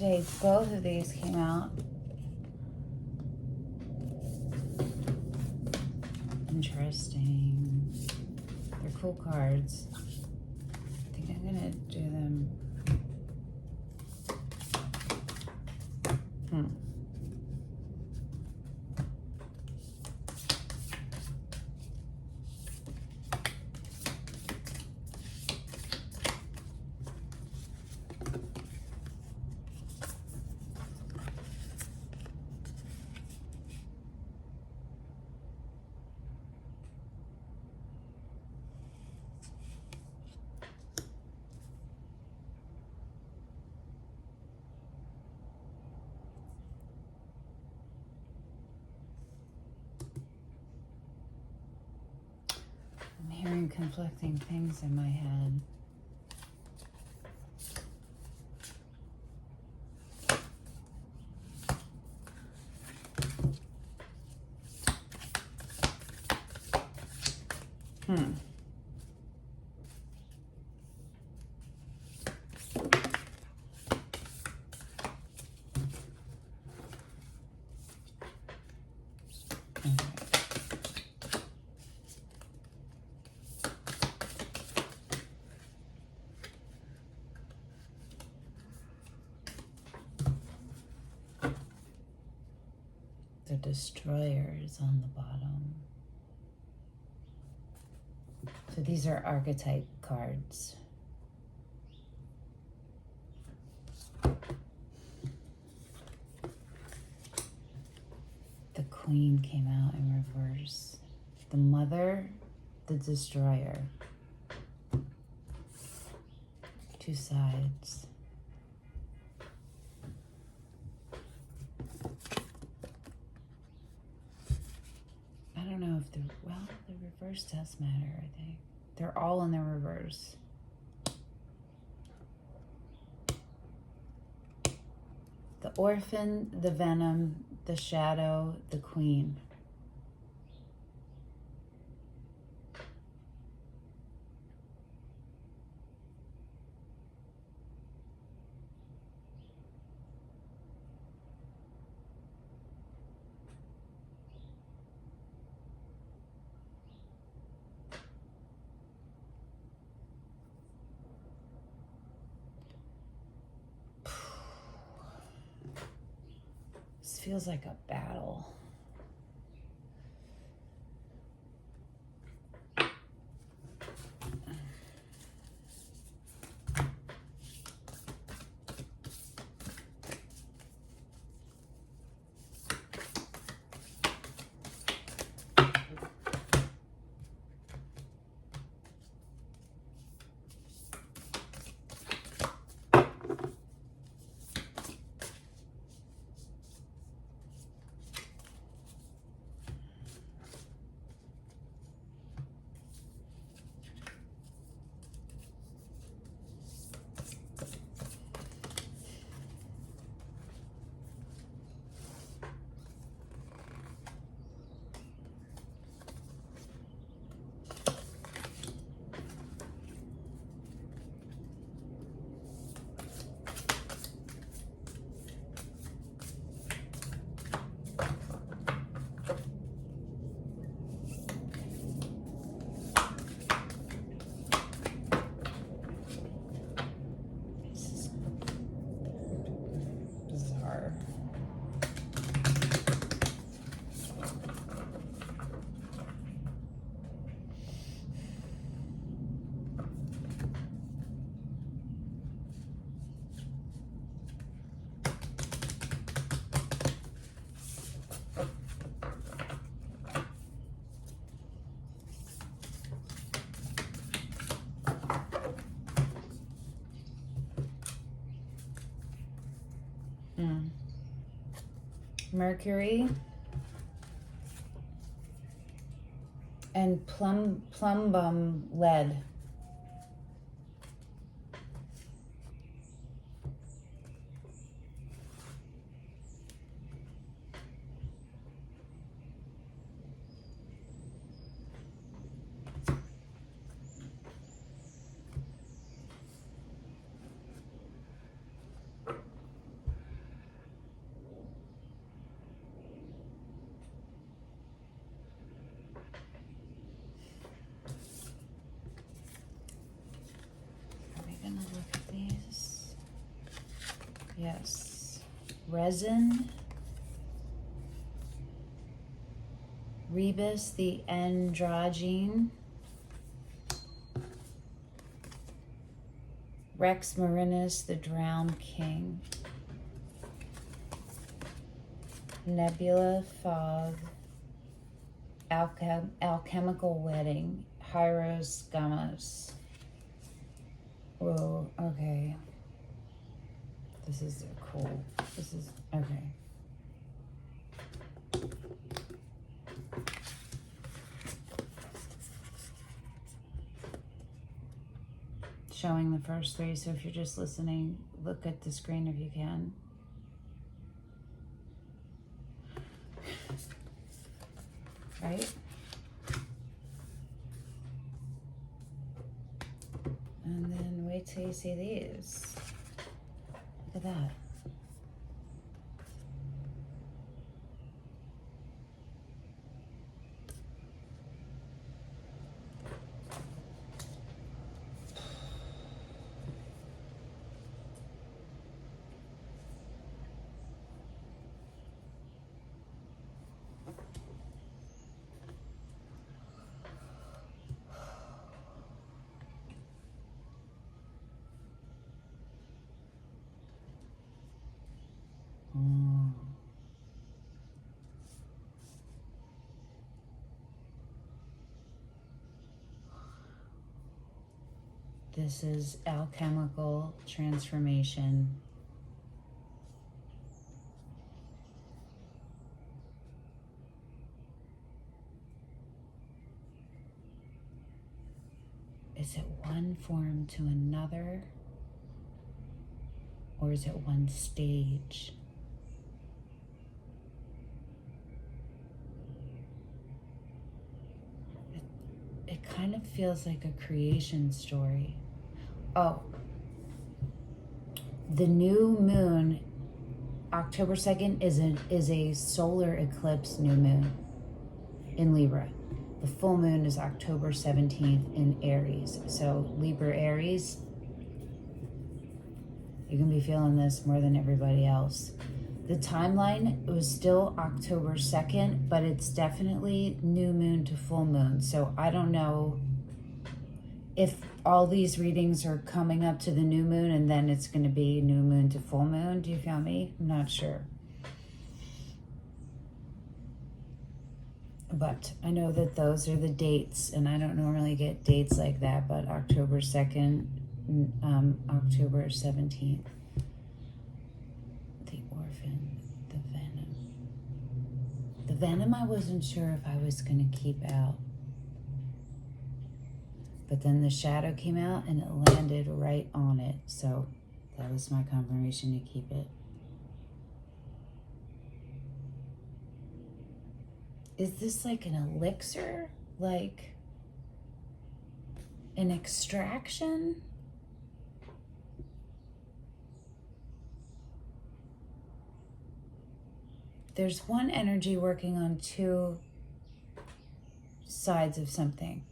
today both of these came out. Interesting. They're cool cards. I think I'm gonna do them. I'm hearing conflicting things in my head. The Destroyer is on the bottom. So these are archetype cards. The Queen came out in reverse. The Mother, the Destroyer. Two sides. I don't know if the reverse does matter, I think. They're all in the reverse. The Orphan, the Venom, the Shadow, the Queen. This feels like a battle. Mercury and plumbum lead. Yes. Resin. Rebus, the androgyne. Rex Marinus, the drowned king. Nebula, fog. Alchemical wedding. Hyros, Gamos. Whoa, okay. This is cool. This is, okay. Showing the first three, so if you're just listening, look at the screen if you can. Right? And then wait till you see these. Look at that. This is alchemical transformation. Is it one form to another? Or is it one stage? It kind of feels like a creation story. Oh, the new moon, October 2nd, is a solar eclipse new moon in Libra. The full moon is October 17th in Aries. So Libra, Aries, you can be feeling this more than everybody else. The timeline was still October 2nd, but it's definitely new moon to full moon. So I don't know if all these readings are coming up to the new moon and then it's going to be new moon to full moon. Do you feel me? I'm not sure. But I know that those are the dates, and I don't normally get dates like that, but October 2nd, October 17th. The orphan, the venom. The venom I wasn't sure if I was going to keep out. But then the shadow came out and it landed right on it. So that was my confirmation to keep it. Is this like an elixir? Like an extraction? There's one energy working on two sides of something.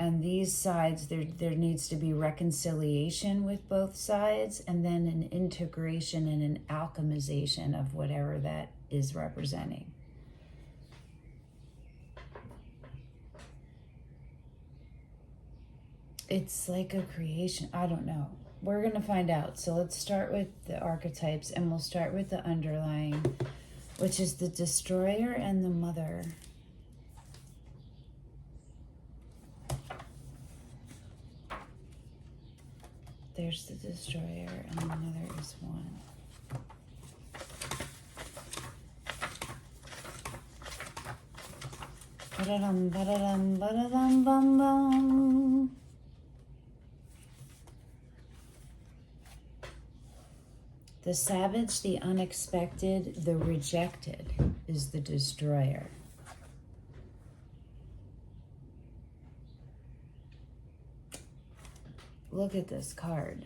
And these sides, there needs to be reconciliation with both sides, and then an integration and an alchemization of whatever that is representing. It's like a creation. I don't know. We're going to find out. So let's start with the archetypes, and we'll start with the underlying, which is the destroyer and the mother. There's the destroyer, and the mother is one. Ba-da-dum, ba-da-dum, ba-da-dum, bum, bum. The savage, the unexpected, the rejected is the destroyer. Look at this card.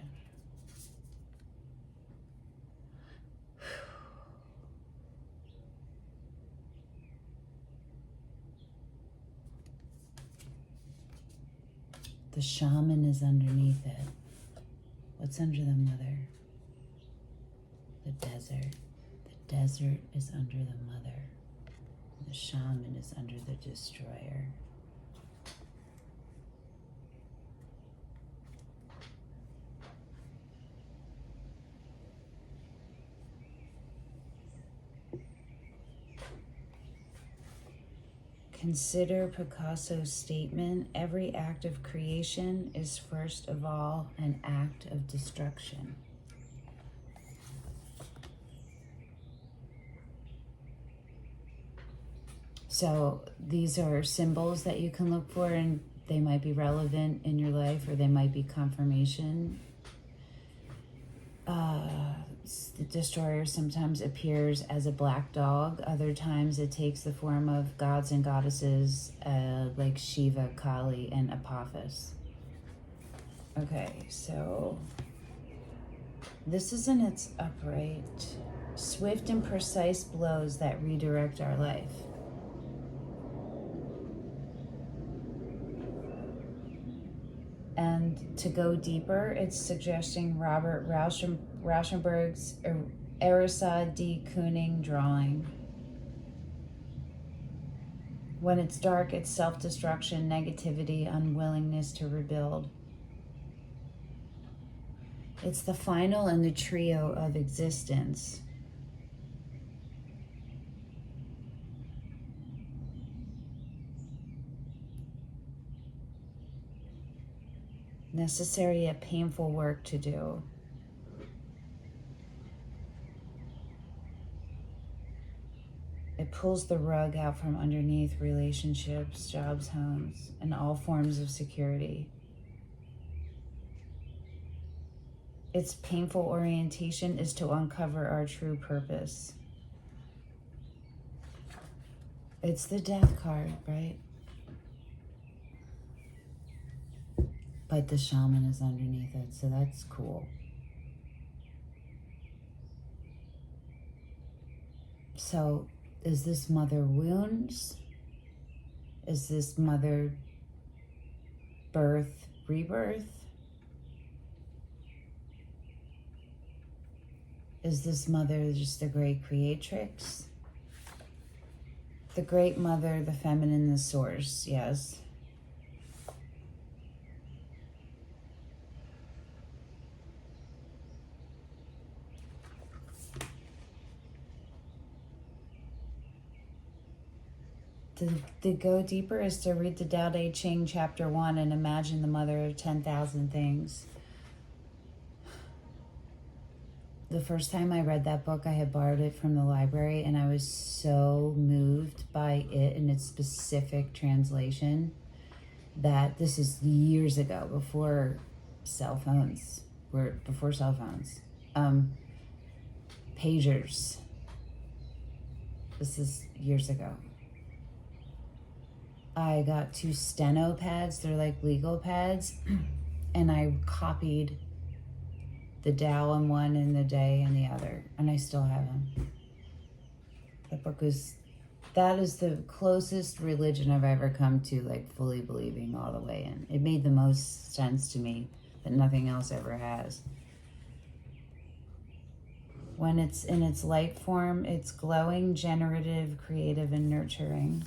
The shaman is underneath it. What's under the mother? The desert. The desert is under the mother. The shaman is under the destroyer. Consider Picasso's statement, every act of creation is first of all an act of destruction. So these are symbols that you can look for, and they might be relevant in your life, or they might be confirmation. The destroyer sometimes appears as a black dog. Other times it takes the form of gods and goddesses like Shiva, Kali, and Apophis. Okay, so this is in its upright. Swift and precise blows that redirect our life. And to go deeper, it's suggesting Robert Rauschenberg's Erisa de Kooning drawing. When it's dark, it's self-destruction, negativity, unwillingness to rebuild. It's the final in the trio of existence. Necessary yet painful work to do. It pulls the rug out from underneath relationships, jobs, homes, and all forms of security. Its painful orientation is to uncover our true purpose. It's the death card, right? But the shaman is underneath it, so that's cool. So, is this mother wounds? Is this mother birth, rebirth? Is this mother just the great creatrix? The great mother, the feminine, the source, yes. To go deeper is to read the Tao Te Ching chapter 1 and imagine the mother of 10,000 things. The first time I read that book, I had borrowed it from the library, and I was so moved by it and its specific translation that this is years ago, before cell phones. Pagers. This is years ago. I got 2 steno pads, they're like legal pads, and I copied the Tao in one and the Day in the other, and I still have them. That is the closest religion I've ever come to, like fully believing all the way in. It made the most sense to me that nothing else ever has. When it's in its light form, it's glowing, generative, creative, and nurturing.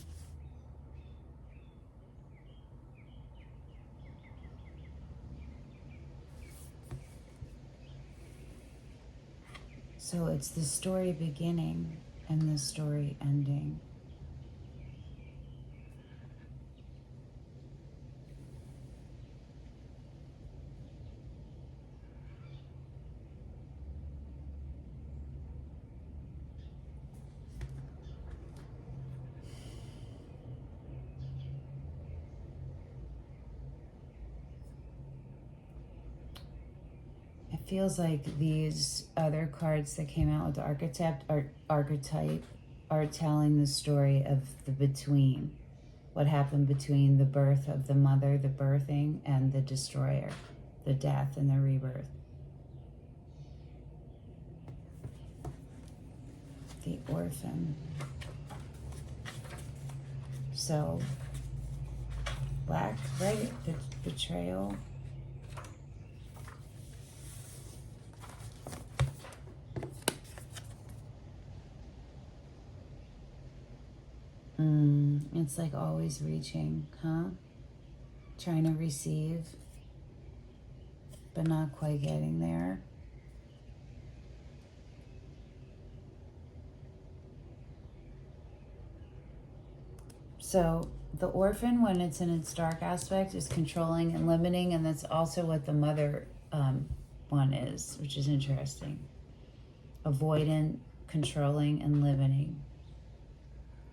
So it's the story beginning and the story ending. It feels like these other cards that came out with the archetype are telling the story of the between. What happened between the birth of the mother, the birthing, and the destroyer, the death and the rebirth. The orphan. So, black, right? The betrayal. It's like always reaching, huh? Trying to receive, but not quite getting there. So the orphan, when it's in its dark aspect, is controlling and limiting, and that's also what the mother one is, which is interesting. Avoidant, controlling, and limiting.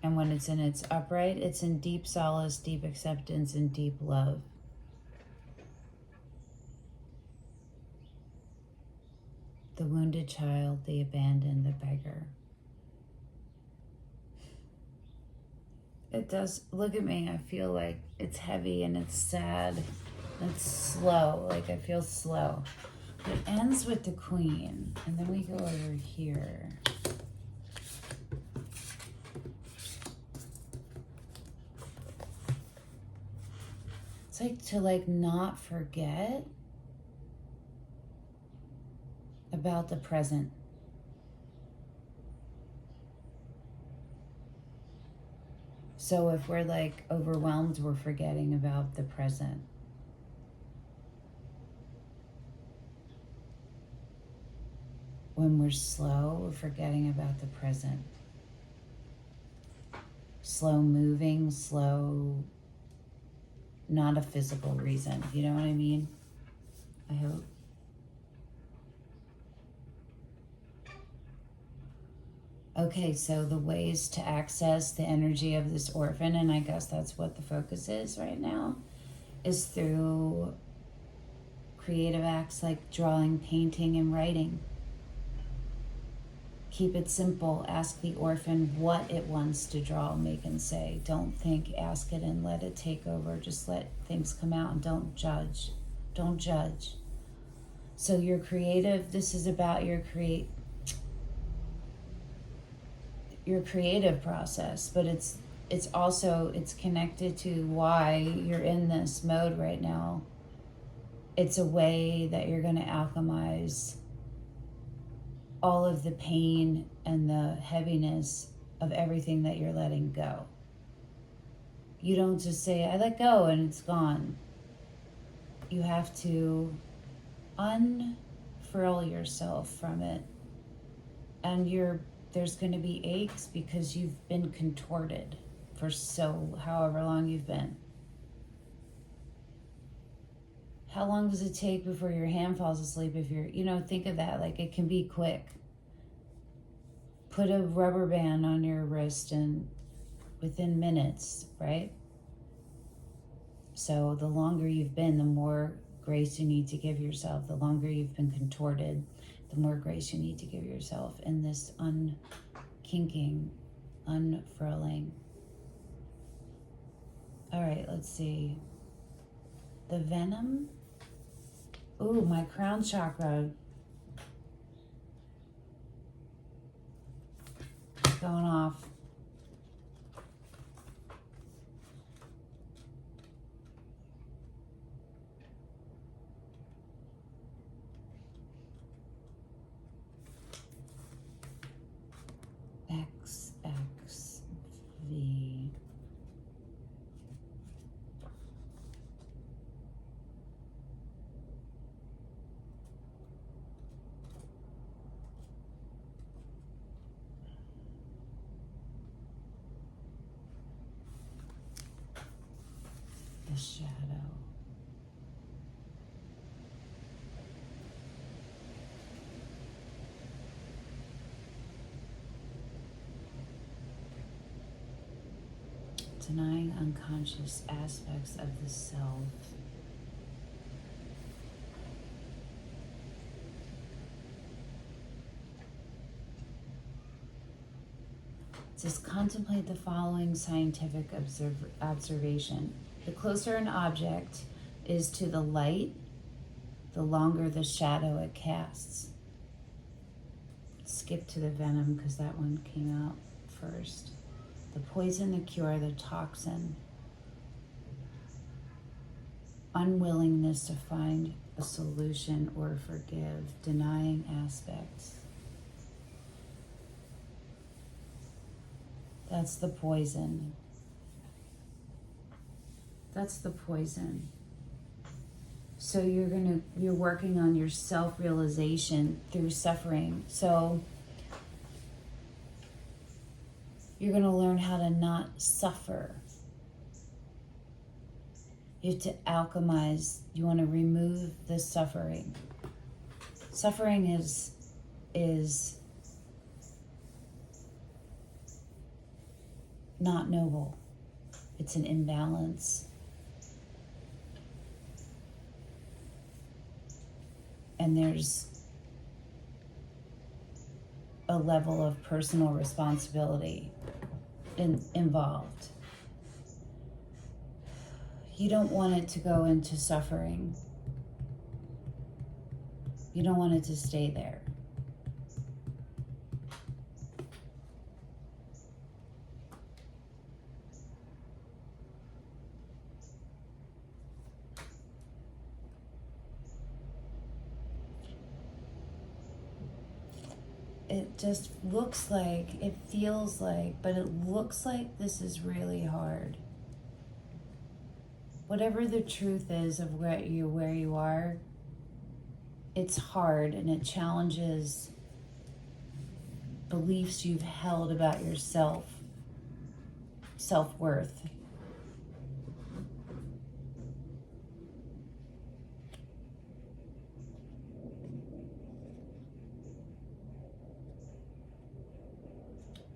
And when it's in its upright, it's in deep solace, deep acceptance, and deep love. The wounded child, the abandoned, the beggar. It does, look at me, I feel like it's heavy and it's sad. It's slow, like I feel slow. It ends with the Queen, and then we go over here. It's like to like not forget about the present. So if we're like overwhelmed, we're forgetting about the present. When we're slow, we're forgetting about the present. Slow moving, slow, not a physical reason. You know what I mean? I hope. Okay, so the ways to access the energy of this orphan, and I guess that's what the focus is right now, is through creative acts like drawing, painting, and writing. Keep it simple. Ask the orphan what it wants to draw, make, and say. Don't think, ask it and let it take over. Just let things come out and don't judge. Don't judge. So your creative, this is about your creative process, but it's also, it's connected to why you're in this mode right now. It's a way that you're going to alchemize all of the pain and the heaviness of everything that you're letting go. You don't just say, I let go and it's gone. You have to unfurl yourself from it. And there's going to be aches because you've been contorted for however long you've been. How long does it take before your hand falls asleep? If you're, think of that, like it can be quick. Put a rubber band on your wrist and within minutes, right? So the longer you've been, the more grace you need to give yourself. The longer you've been contorted, the more grace you need to give yourself in this unkinking, unfurling. All right, let's see. The venom. Ooh, my crown chakra. Going off. XXV. The shadow. Denying unconscious aspects of the self. It says, contemplate the following scientific observation. The closer an object is to the light, the longer the shadow it casts. Skip to the venom because that one came out first. The poison, the cure, the toxin. Unwillingness to find a solution or forgive. Denying aspects. That's the poison. That's the poison. So you're working on your self-realization through suffering. So you're going to learn how to not suffer. You have to alchemize. You want to remove the suffering. Suffering is not noble. It's an imbalance. And there's a level of personal responsibility involved. You don't want it to go into suffering. You don't want it to stay there. It just looks like, it feels like, but it looks like this is really hard. Whatever the truth is of where you are, it's hard and it challenges beliefs you've held about yourself, self-worth.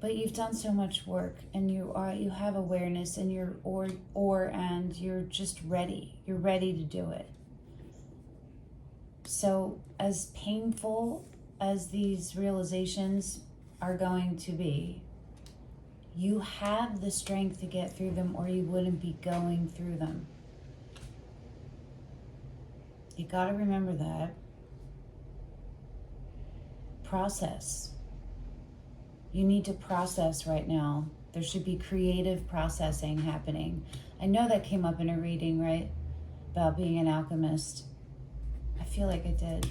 But you've done so much work, and you have awareness, and you're just ready. You're ready to do it. So as painful as these realizations are going to be, you have the strength to get through them, or you wouldn't be going through them. You got to remember that. Process. You need to process right now. There should be creative processing happening. I know that came up in a reading, right? About being an alchemist. I feel like it did.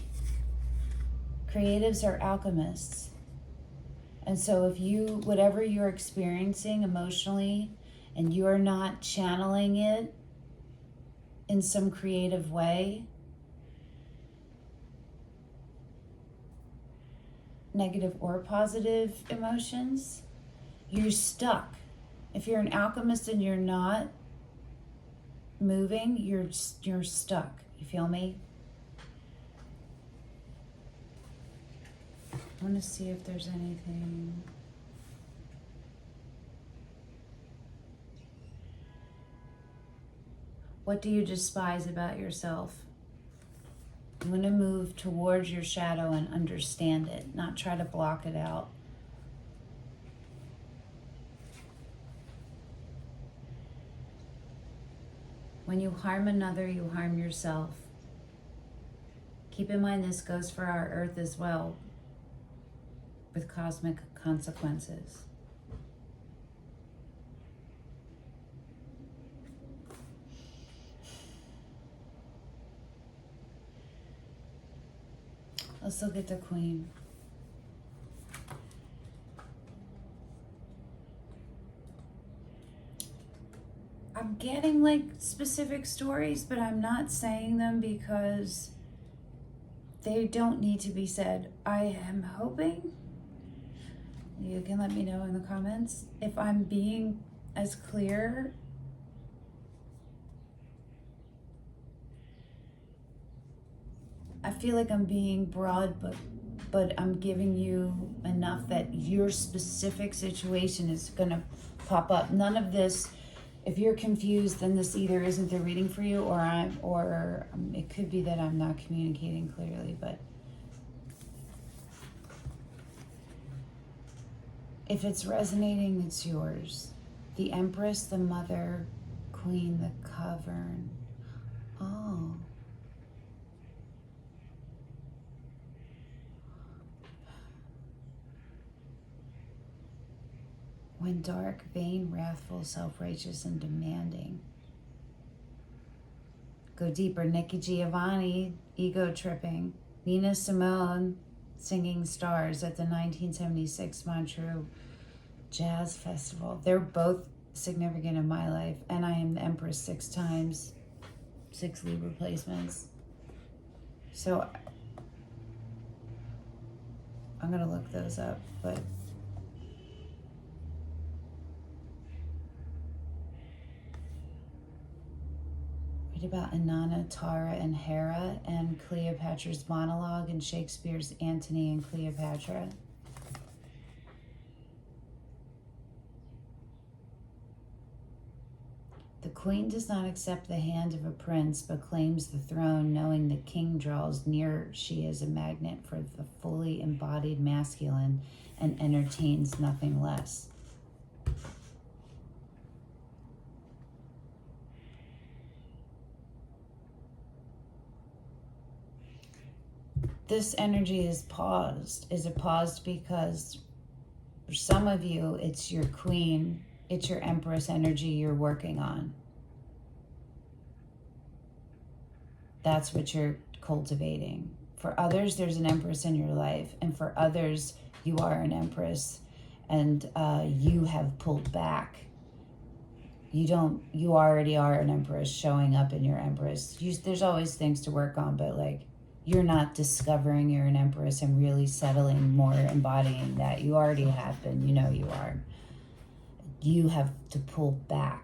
Creatives are alchemists. And so if whatever you're experiencing emotionally, and you're not channeling it in some creative way, negative or positive emotions, you're stuck. If you're an alchemist and you're not moving, you're stuck. You feel me? I want to see if there's anything. What do you despise about yourself? You want to move towards your shadow and understand it, not try to block it out. When you harm another, you harm yourself. Keep in mind this goes for our earth as well, with cosmic consequences. Let's look at the Queen. I'm getting like specific stories, but I'm not saying them because they don't need to be said. I am hoping you can let me know in the comments if I'm being as clear. I feel like I'm being broad, but I'm giving you enough that your specific situation is going to pop up. None of this, if you're confused, then this either isn't the reading for you, or it could be that I'm not communicating clearly. But if it's resonating, it's yours. The Empress, the Mother, Queen, the Cavern. Oh. When dark, vain, wrathful, self-righteous, and demanding. Go deeper. Nikki Giovanni, ego tripping. Nina Simone, singing stars at the 1976 Montreux Jazz festival. They're both significant in my life, and I am the Empress 6 times, 6 Libra placements. So I'm gonna look those up, but read about Inanna, Tara, and Hera, and Cleopatra's monologue in Shakespeare's Antony and Cleopatra. The queen does not accept the hand of a prince, but claims the throne, knowing the king draws near. She is a magnet for the fully embodied masculine and entertains nothing less. This energy is paused. Is it paused because for some of you, it's your queen, it's your empress energy you're working on. That's what you're cultivating. For others, there's an empress in your life. And for others, you are an empress and you have pulled back. You already are an empress showing up in your empress. There's always things to work on, but like, you're not discovering you're an empress and really settling more, embodying that. You already have been, you know you are. You have to pull back.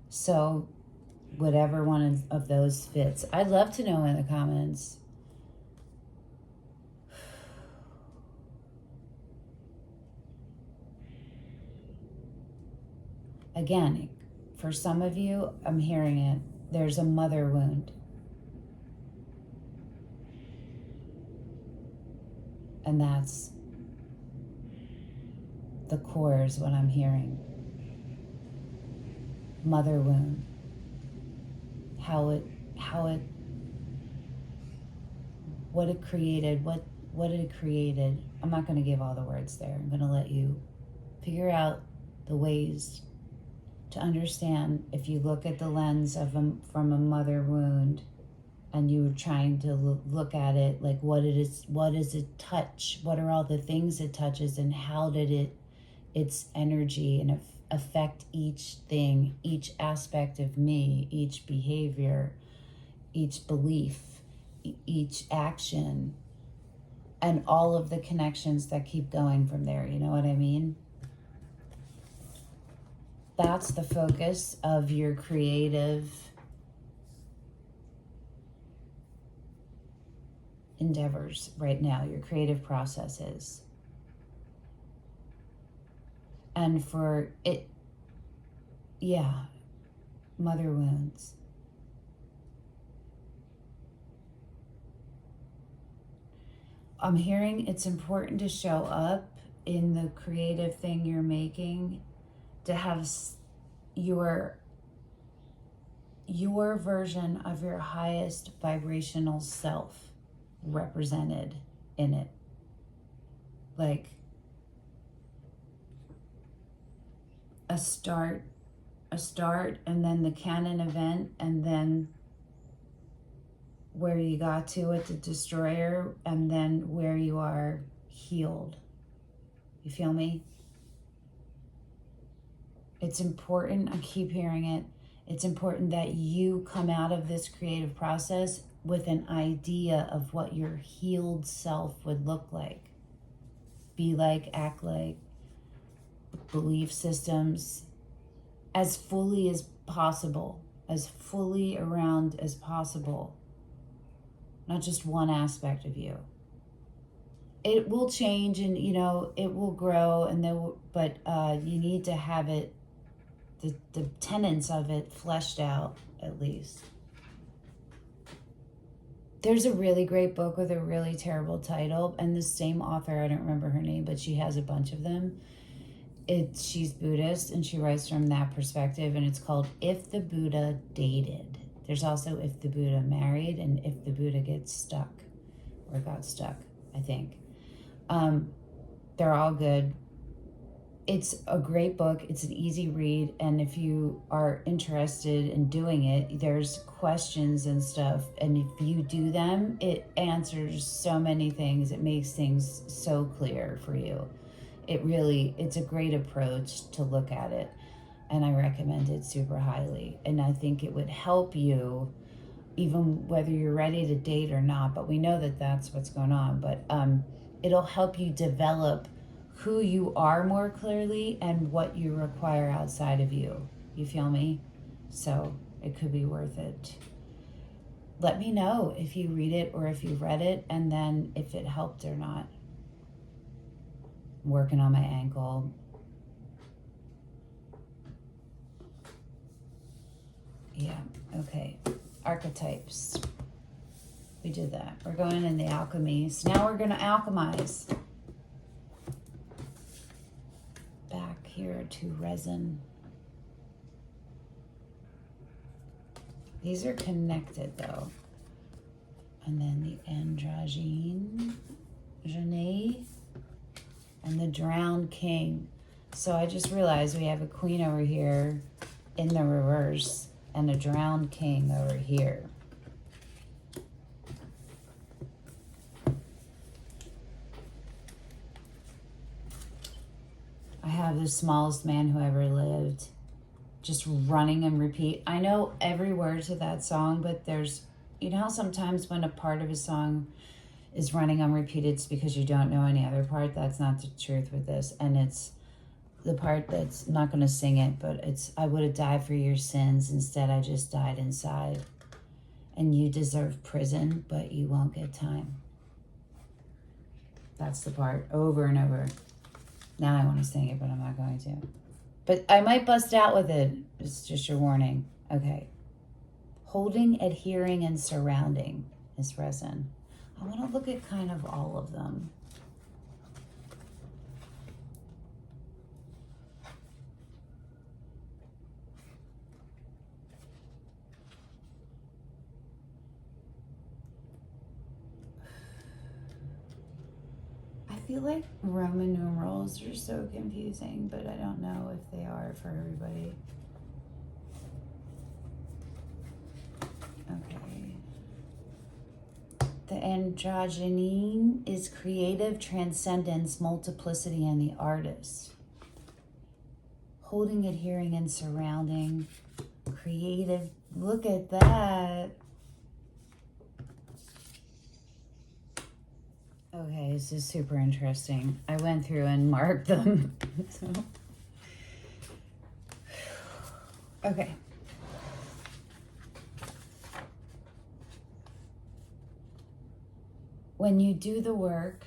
So whatever one of those fits. I'd love to know in the comments. Again, for some of you, I'm hearing it. There's a mother wound. And that's the core is what I'm hearing. Mother wound. What it created. I'm not going to give all the words there. I'm going to let you figure out the ways to understand. If you look at the lens of from a mother wound and you're trying to look at it like what does it touch? What are all the things it touches, and how did its energy and affect each thing, each aspect of me, each behavior, each belief, each action, and all of the connections that keep going from there. You know what I mean? That's the focus of your creative endeavors right now, your creative processes. And for it, yeah, mother wounds. I'm hearing it's important to show up in the creative thing you're making, to have your version of your highest vibrational self represented in it. Like a start, and then the canon event, and then where you got to at the destroyer, and then where you are healed. You feel me? It's important, I keep hearing it, it's important that you come out of this creative process with an idea of what your healed self would look like. Be like, act like, belief systems, as fully as possible, as fully around as possible. Not just one aspect of you. It will change and, it will grow, but you need to have it, the tenets of it fleshed out, at least. There's a really great book with a really terrible title, and the same author, I don't remember her name, but she has a bunch of them. She's Buddhist, and she writes from that perspective, and it's called If the Buddha Dated. There's also If the Buddha Married, and If the Buddha Gets Stuck, or Got Stuck, I think. They're all good. it's a great book. It's an easy read. And if you are interested in doing it, there's questions and stuff. And if you do them, it answers so many things. It makes things so clear for you. It's a great approach to look at it. And I recommend it super highly. And I think it would help you, even whether you're ready to date or not. But we know that that's what's going on. But it'll help you develop who you are more clearly and what you require outside of you. You feel me? So it could be worth it. Let me know if you read it or if you read it, and then if it helped or not. I'm working on my ankle. Yeah, okay. Archetypes. We did that. We're going in the alchemy. So now we're going to alchemize. Back here to resin. These are connected though. And then the androgyne, and the drowned king. So I just realized we have a queen over here in the reverse and a drowned king over here. I have the smallest man who ever lived, just running and repeat. I know every word to that song, but there's, you know how sometimes when a part of a song is running on repeat, it's because you don't know any other part? That's not the truth with this. And it's the part that's not going to sing it, but it's, I would have died for your sins. Instead, I just died inside. And you deserve prison, but you won't get time. That's the part, over and over. Now I want to sing it, but I'm not going to. But I might bust out with it. It's just your warning. Okay. Holding, adhering, and surrounding is resin. I want to look at kind of all of them. I feel like Roman numerals are so confusing, but I don't know if they are for everybody. Okay. The androgyne is creative transcendence, multiplicity, and the artist. Holding, adhering, and surrounding. Creative. Look at that. Okay, this is super interesting. I went through and marked them. So. Okay. When you do the work,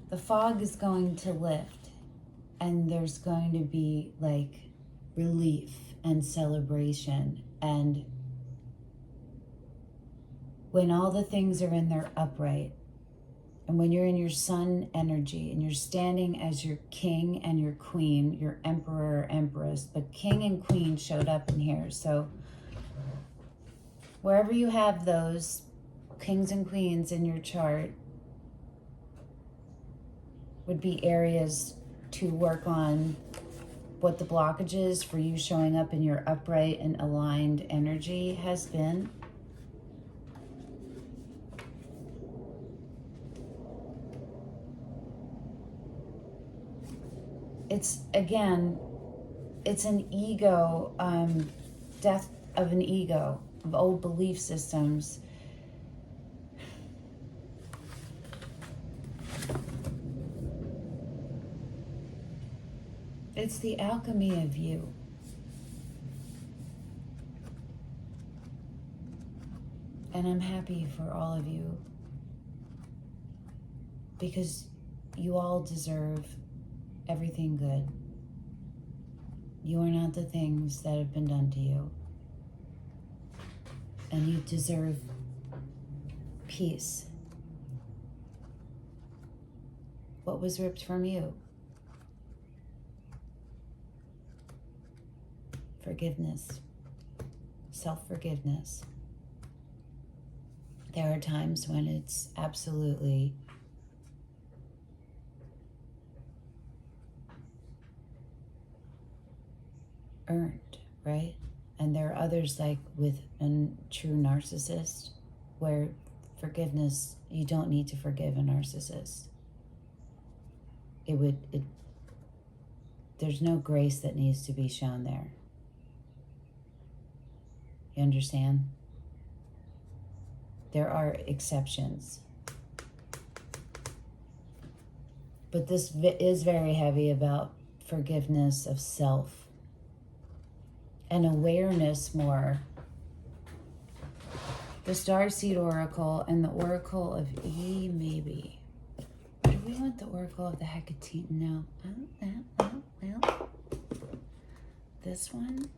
the fog is going to lift, and there's going to be like relief and celebration. And when all the things are in their upright, and when you're in your sun energy and you're standing as your king and your queen, your emperor or empress, but king and queen showed up in here. So wherever you have those kings and queens in your chart would be areas to work on what the blockages for you showing up in your upright and aligned energy has been. It's, again, it's an ego, death of an ego, of old belief systems. It's the alchemy of you. And I'm happy for all of you, because you all deserve everything good. You are not the things that have been done to you. And you deserve peace. What was ripped from you? Forgiveness. Self-forgiveness. There are times when it's absolutely earned, right? And there are others, like with a true narcissist, where forgiveness, you don't need to forgive a narcissist. There's no grace that needs to be shown there. You understand? There are exceptions. But this is very heavy about forgiveness of self and awareness more. The Starseed Oracle and the Oracle of E, maybe. Or do we want the Oracle of the Hecate? No. Well. This one?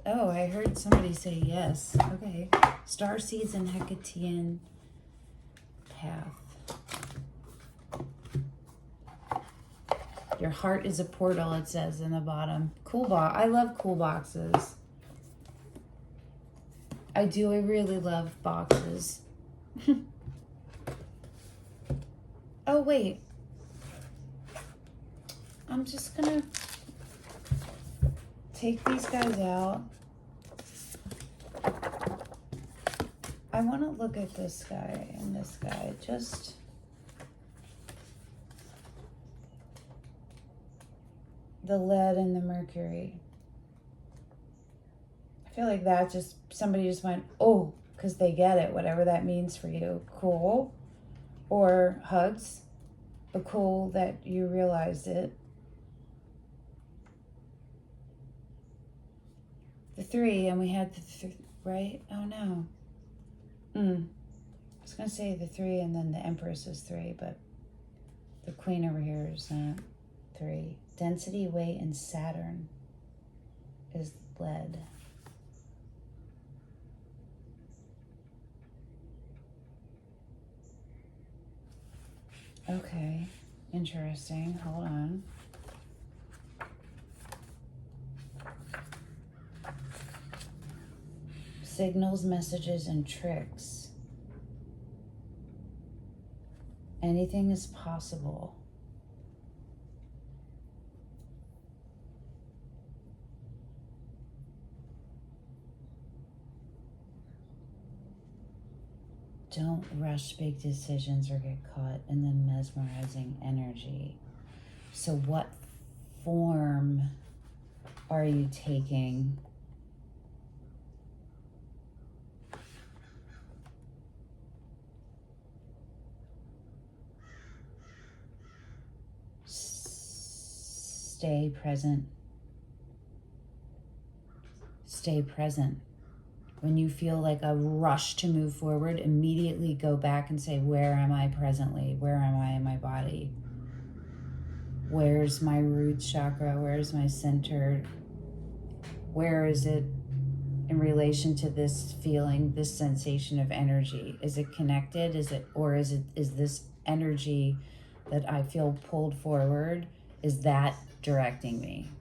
Oh, I heard somebody say yes. Okay. Starseeds and Hecatean path. Your heart is a portal, it says in the bottom. Cool box. I love cool boxes. I do. I really love boxes. Oh, wait. I'm just going to take these guys out. I want to look at this guy and this guy. Just... the lead and the mercury. I feel like that just, somebody just went, oh, because they get it, whatever that means for you. Cool. Or hugs, but cool that you realized it. The 3, and we had the 3, right? Oh no. I was going to say the 3, and then the Empress is 3, but the Queen over here is not 3. Density, weight, and Saturn is lead. Okay, interesting. Hold on. Signals, messages, and tricks. Anything is possible. Don't rush big decisions or get caught in the mesmerizing energy. So what form are you taking? Stay present. Stay present. When you feel like a rush to move forward, immediately go back and say, where am I presently? Where am I in my body? Where's my root chakra? Where's my center? Where is it in relation to this feeling, this sensation of energy? Is it connected? Is this energy that I feel pulled forward? Is that directing me?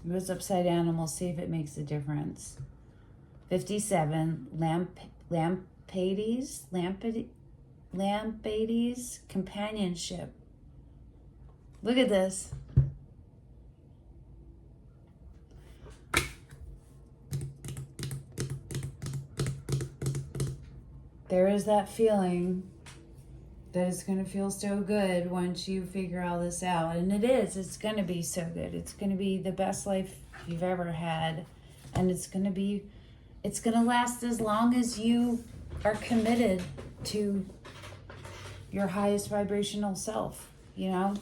It was upside down, and we'll see if it makes a difference. 57, Lampades, companionship. Look at this. There is that feeling that it's going to feel so good once you figure all this out. And it is. It's going to be so good. It's going to be the best life you've ever had. And it's going to last as long as you are committed to your highest vibrational self, you know?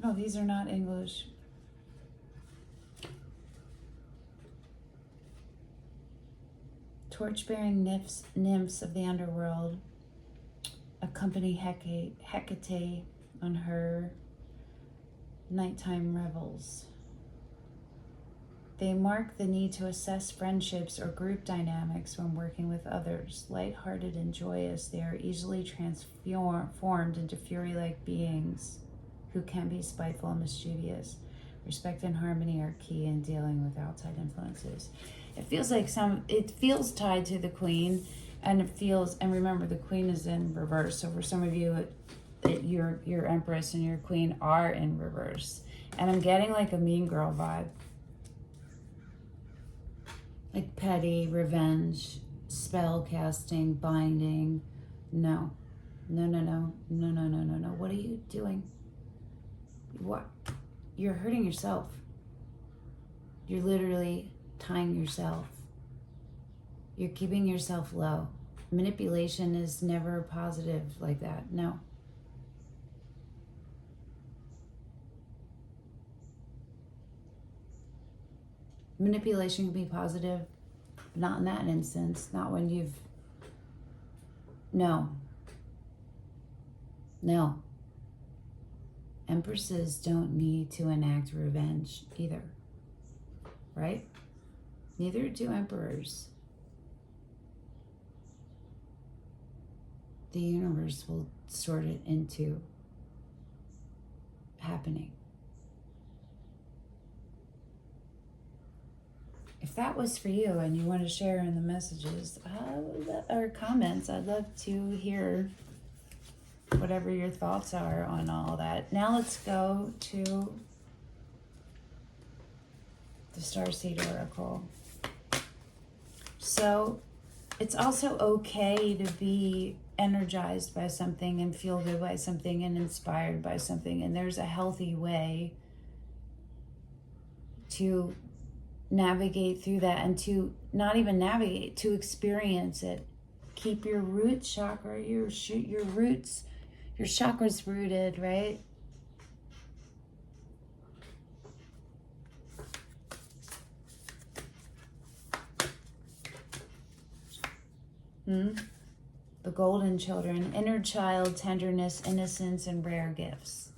Oh, these are not English. Torch-bearing nymphs of the underworld accompany Hecate on her nighttime revels. They mark the need to assess friendships or group dynamics when working with others. Light-hearted and joyous, they are easily transformed into fury-like beings who can be spiteful and mischievous. Respect and harmony are key in dealing with outside influences. It feels like it feels tied to the Queen, and remember, the Queen is in reverse. So for some of you, your Empress and your Queen are in reverse. And I'm getting like a Mean Girl vibe. Like petty, revenge, spell casting, binding. No. What are you doing? What? You're hurting yourself. You're literally tying yourself. You're keeping yourself low. Manipulation is never positive like that. No. Manipulation can be positive, but not in that instance. Not when you've... No. Empresses don't need to enact revenge either. Right? Neither do emperors. The universe will sort it into happening. If that was for you and you want to share in the messages or comments, I'd love to hear whatever your thoughts are on all that. Now let's go to the Starseed Oracle. So it's also okay to be energized by something and feel good by something and inspired by something. And there's a healthy way to navigate through that, and to not even navigate, to experience it. Keep your root chakra, your roots, your chakras rooted, right? The golden children, inner child, tenderness, innocence, and rare gifts.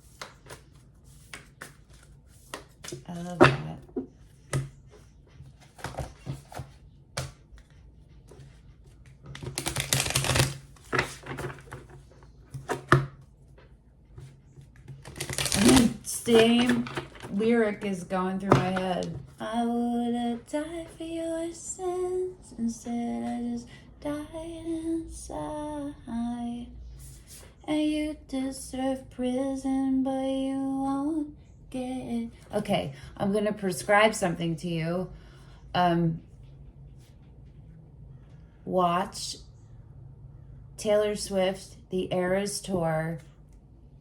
I love that. Same lyric is going through my head. I would have died for your sins. Instead I just died inside. And you deserve prison, but you won't get it. Okay, I'm going to prescribe something to you. Watch Taylor Swift, The Eras Tour,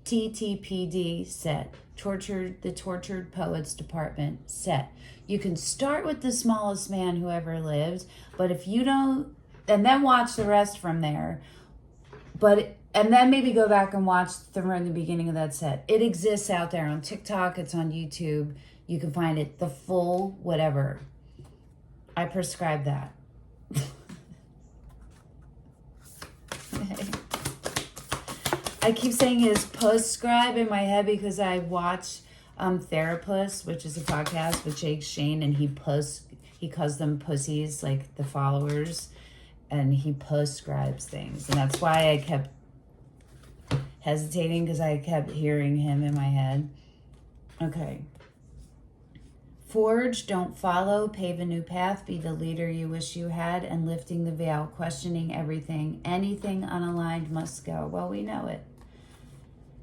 TTPD set. The Tortured Poets Department set. You can start with The Smallest Man Who Ever Lived, but if you don't, and then watch the rest from there. And then maybe go back and watch the beginning of that set. It exists out there on TikTok. It's on YouTube. You can find it. The full whatever. I prescribe that. I keep saying it is prescribe in my head because I watch Therapist, which is a podcast with Jake Shane, and he calls them pussies, like the followers, and he prescribes things. And that's why I kept hesitating, because I kept hearing him in my head. Okay. Forge, don't follow, pave a new path, be the leader you wish you had, and lifting the veil, questioning everything. Anything unaligned must go. Well, we know it.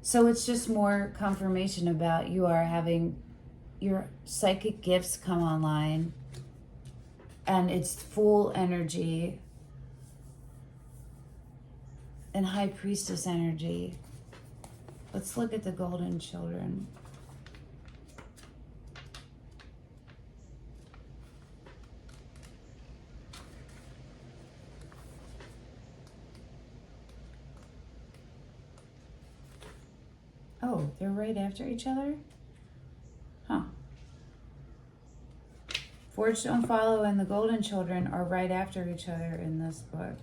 So it's just more confirmation about you are having your psychic gifts come online, and it's full energy and High Priestess energy. Let's look at the golden children. Oh, they're right after each other? Forge, Don't Follow, and the Golden Children are right after each other in this book.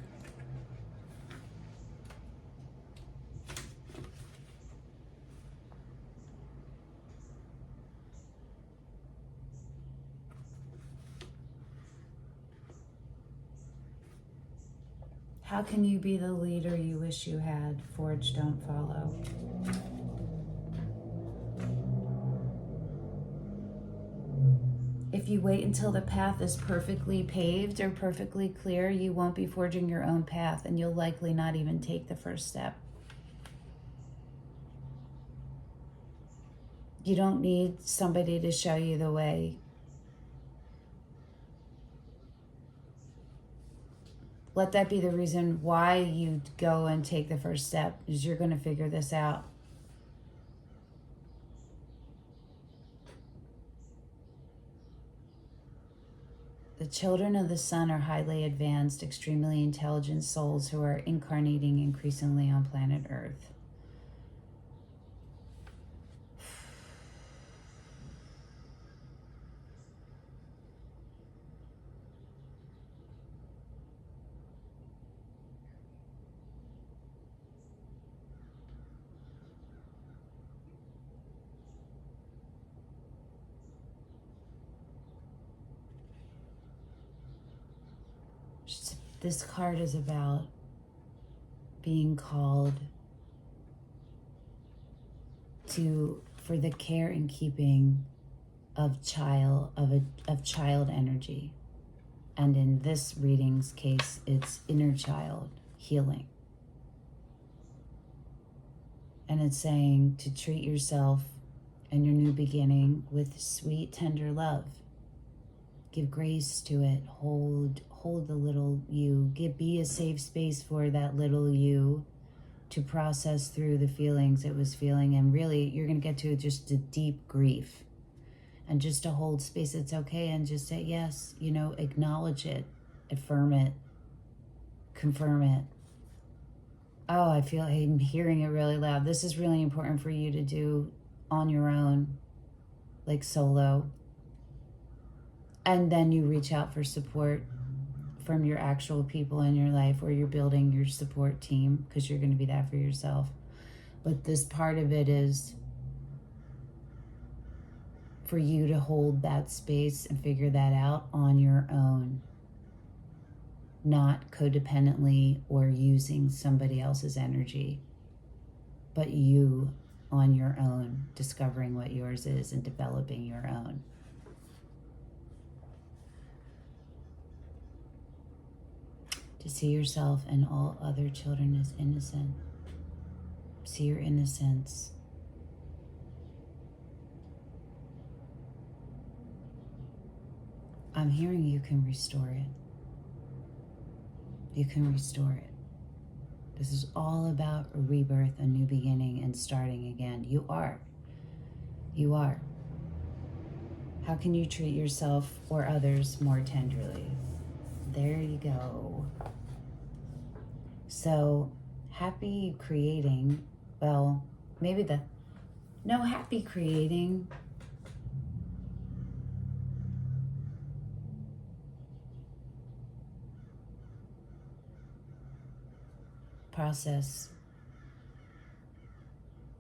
How can you be the leader you wish you had? Forge, don't follow. If you wait until the path is perfectly paved or perfectly clear, you won't be forging your own path, and you'll likely not even take the first step. You don't need somebody to show you the way. Let that be the reason why you go and take the first step, is you're going to figure this out. The children of the sun are highly advanced, extremely intelligent souls who are incarnating increasingly on planet Earth. This card is about being called for the care and keeping of child energy. And in this reading's case, it's inner child healing. And it's saying to treat yourself and your new beginning with sweet, tender love. Give grace to it. Hold the little you. Be a safe space for that little you to process through the feelings it was feeling. And really, you're going to get to just a deep grief. And just to hold space, it's okay. And just say, yes, acknowledge it, affirm it, confirm it. Oh, I'm hearing it really loud. This is really important for you to do on your own, like solo. And then you reach out for support from your actual people in your life, or you're building your support team, because you're going to be that for yourself. But this part of it is for you to hold that space and figure that out on your own, not codependently or using somebody else's energy, but you on your own, discovering what yours is and developing your own. To see yourself and all other children as innocent. See your innocence. I'm hearing you can restore it. You can restore it. This is all about a rebirth, a new beginning, and starting again. You are. How can you treat yourself or others more tenderly? There you go. So, happy creating, happy creating. Process,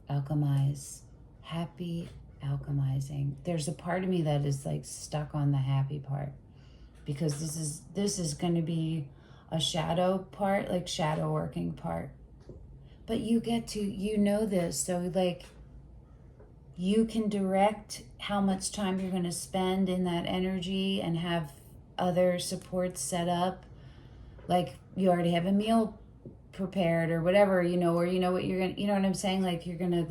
alchemize, happy alchemizing. There's a part of me that is like stuck on the happy part, because this is going to be a shadow part, like shadow working part. But you get to, this, so like you can direct how much time you're going to spend in that energy and have other supports set up. Like you already have a meal prepared or whatever, or what you're gonna, what I'm saying? Like you're gonna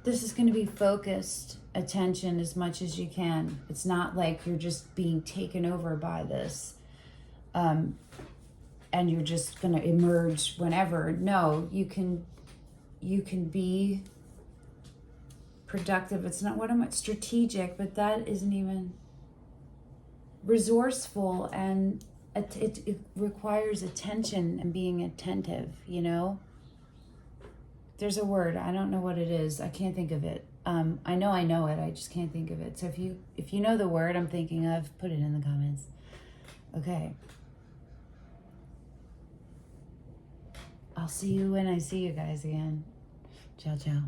this is gonna be focused attention as much as you can. It's not like you're just being taken over by this, and you're just gonna emerge whenever. No, you can be productive. It's not strategic, but that isn't even resourceful, and it requires attention and being attentive. There's a word, I don't know what it is, I can't think of it, I know it. I just can't think of it. So if you know the word I'm thinking of, put it in the comments. Okay. I'll see you when I see you guys again. Ciao, ciao.